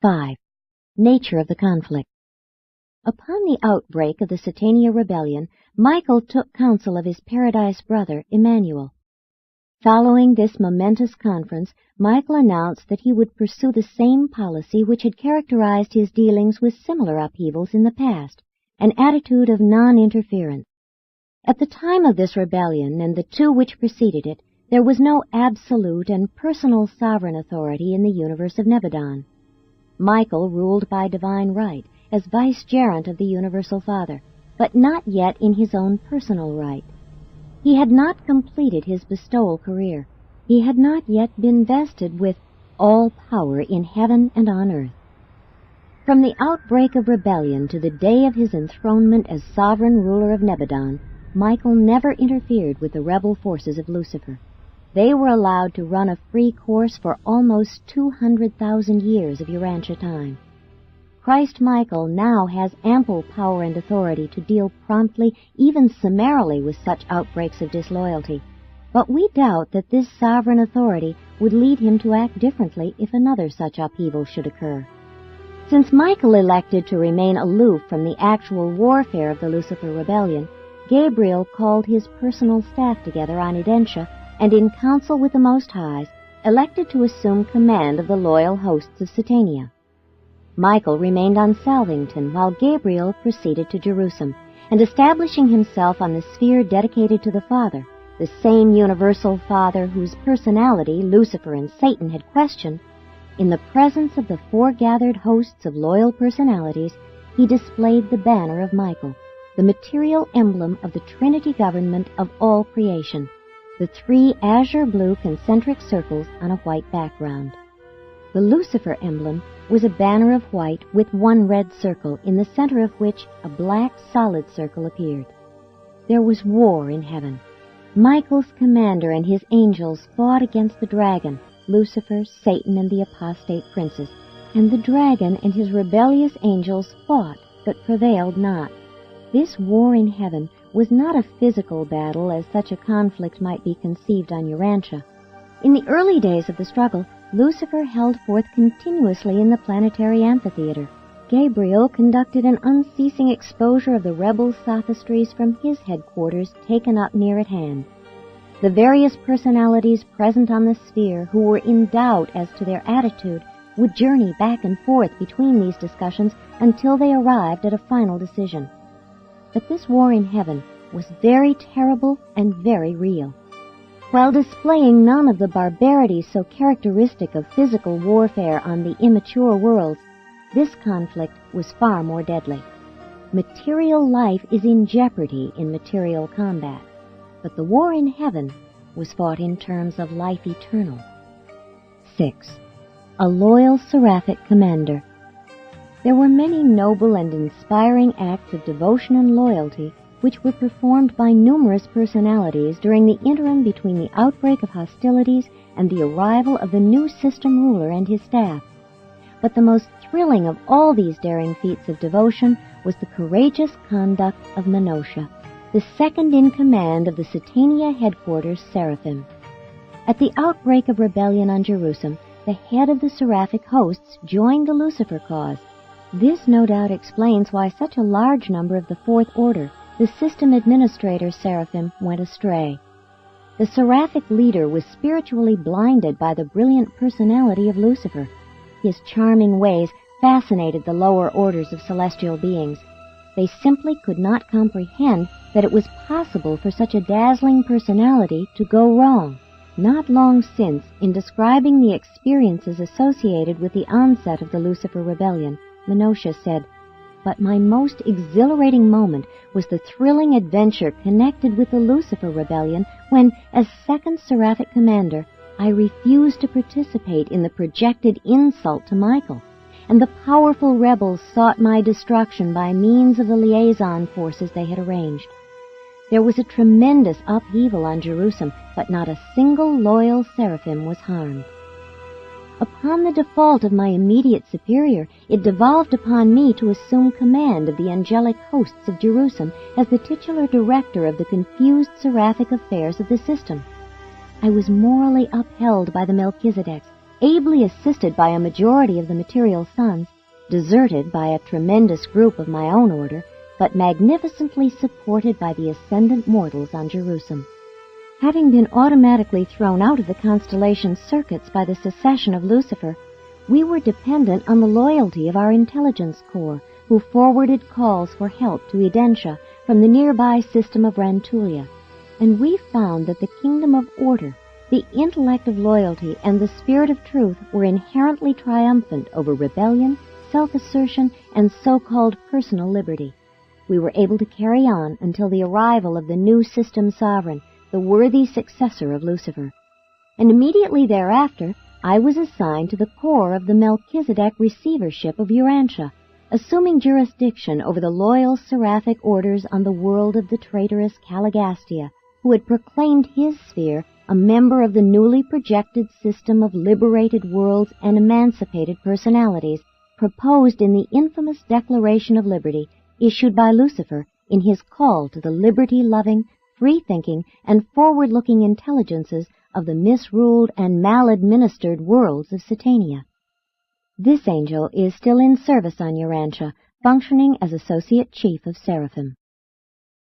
5. Nature of the conflict. Upon the outbreak of the Satania rebellion, Michael took counsel of his paradise brother, Emmanuel. Following this momentous conference, Michael announced that he would pursue the same policy which had characterized his dealings with similar upheavals in the past, an attitude of non-interference. At the time of this rebellion and the two which preceded it, there was no absolute and personal sovereign authority in the universe of Nebadon. Michael ruled by divine right, as vicegerent of the Universal Father, but not yet in his own personal right. He had not completed his bestowal career. He had not yet been vested with all power in heaven and on earth. From the outbreak of rebellion to the day of his enthronement as sovereign ruler of Nebadon, Michael never interfered with the rebel forces of Lucifer. They were allowed to run a free course for almost 200,000 years of Urantia time. Christ Michael now has ample power and authority to deal promptly, even summarily, with such outbreaks of disloyalty, but we doubt that this sovereign authority would lead him to act differently if another such upheaval should occur. Since Michael elected to remain aloof from the actual warfare of the Lucifer rebellion, Gabriel called his personal staff together on Edentia and in council with the Most Highs, elected to assume command of the loyal hosts of Satania. Michael remained on Salvington while Gabriel proceeded to Jerusalem, and establishing himself on the sphere dedicated to the Father, the same universal Father whose personality Lucifer and Satan had questioned, in the presence of the foregathered hosts of loyal personalities, he displayed the banner of Michael, the material emblem of the Trinity government of all creation, the 3 azure-blue concentric circles on a white background. The Lucifer emblem was a banner of white with 1 red circle, in the center of which a black solid circle appeared. There was war in heaven. Michael's commander and his angels fought against the dragon, Lucifer, Satan, and the apostate princes, and the dragon and his rebellious angels fought, but prevailed not. This war in heaven was not a physical battle as such a conflict might be conceived on Urantia. In the early days of the struggle, Lucifer held forth continuously in the planetary amphitheater. Gabriel conducted an unceasing exposure of the rebel sophistries from his headquarters taken up near at hand. The various personalities present on the sphere who were in doubt as to their attitude would journey back and forth between these discussions until they arrived at a final decision. But this war in heaven was very terrible and very real. While displaying none of the barbarities so characteristic of physical warfare on the immature worlds, this conflict was far more deadly. Material life is in jeopardy in material combat, but the war in heaven was fought in terms of life eternal. 6. A loyal Seraphic commander. There were many noble and inspiring acts of devotion and loyalty which were performed by numerous personalities during the interim between the outbreak of hostilities and the arrival of the new system ruler and his staff. But the most thrilling of all these daring feats of devotion was the courageous conduct of Menosha, the second in command of the Satania headquarters, Seraphim. At the outbreak of rebellion on Jerusalem, the head of the Seraphic hosts joined the Lucifer cause. This no doubt explains why such a large number of the Fourth Order, the system administrator Seraphim, went astray. The Seraphic leader was spiritually blinded by the brilliant personality of Lucifer. His charming ways fascinated the lower orders of celestial beings. They simply could not comprehend that it was possible for such a dazzling personality to go wrong. Not long since, in describing the experiences associated with the onset of the Lucifer rebellion, Menosha said, "But my most exhilarating moment was the thrilling adventure connected with the Lucifer rebellion when, as second Seraphic commander, I refused to participate in the projected insult to Michael, and the powerful rebels sought my destruction by means of the liaison forces they had arranged. There was a tremendous upheaval on Jerusalem, but not a single loyal Seraphim was harmed. Upon the default of my immediate superior, it devolved upon me to assume command of the angelic hosts of Jerusalem as the titular director of the confused Seraphic affairs of the system. I was morally upheld by the Melchizedeks, ably assisted by a majority of the material sons, deserted by a tremendous group of my own order, but magnificently supported by the ascendant mortals on Jerusalem. Having been automatically thrown out of the constellation circuits by the secession of Lucifer, we were dependent on the loyalty of our intelligence corps, who forwarded calls for help to Edentia from the nearby system of Rantulia, and we found that the kingdom of order, the intellect of loyalty, and the spirit of truth were inherently triumphant over rebellion, self-assertion, and so-called personal liberty. We were able to carry on until the arrival of the new system sovereign, the worthy successor of Lucifer. And immediately thereafter, I was assigned to the core of the Melchizedek receivership of Urantia, assuming jurisdiction over the loyal Seraphic orders on the world of the traitorous Caligastia, who had proclaimed his sphere a member of the newly projected system of liberated worlds and emancipated personalities proposed in the infamous Declaration of Liberty issued by Lucifer in his call to the liberty-loving, free-thinking, and forward-looking intelligences of the misruled and maladministered worlds of Satania. This angel is still in service on Urantia, functioning as Associate Chief of Seraphim.